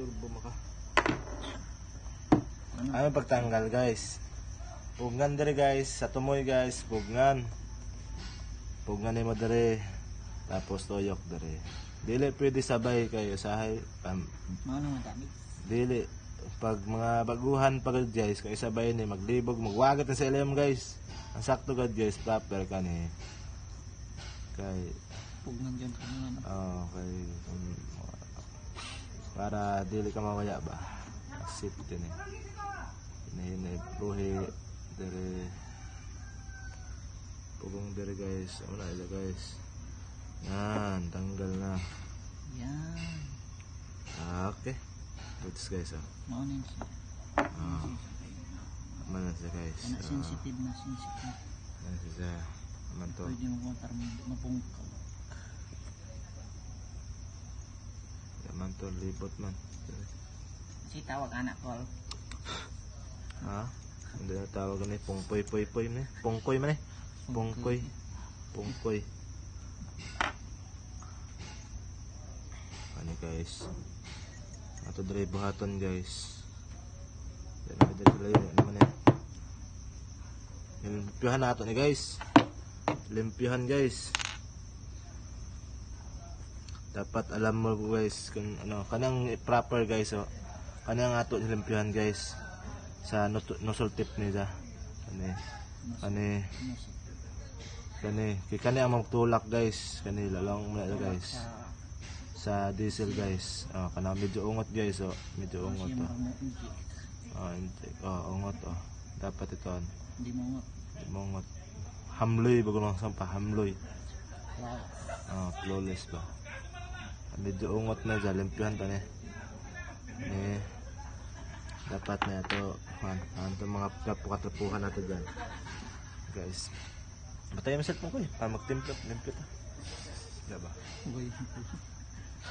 turbo maka. Ano pagtanggal guys? Pugngan dire guys, sa tumoy guys, pugngan. Pugngan ni mo dire. Tapos toyok dire. Dili pwede sabay kayo sahay. Ano madami? Dili pag mga baguhan pag guys, kay sabay ni maglibog, magwagat sa ilim guys. Ang sakto gad guys, proper kani. Kay Pugnan dyan kanina. kay para dili ka mawaya ba. Safety ni. Hinahinay buhi dire. Pugong dire guys. Ano ila guys? Yan, tanggal na. Yan. Okay. Goods guys Maunin siya. Mana siya guys. Sensitive na sensitive. Ano siya? Aman to. Pwede mo kontar mapungkaw. Aman to, libot man. Kasi tawag anak ko. Ha? Hindi na tawag na pungkoy man. Pungkoy man Pungkoy. Pungkoy. Ano guys? Ato dre buhaton guys. Dali dali naman yan. Limpyuhan nato ni guys. Limpyuhan guys. Dapat alam mo guys kung ano kanang proper guys kanang ato limpyuhan guys sa nozzle tip nila. Kani ang magtulak guys. Kani lalong muna guys. Sa diesel guys. Kanang medyo ungot guys medyo ungot ungot dapat ito Hindi mo ungot. Hamloy bago lang sampah hamloy. Wow. Flawless ba. Medyo ungot na dyan, limpyuhan pa dapat na ito ito mga trapuhan natin dyan guys. Batay yung cellphone ko para magtimpla limpyo ito diba?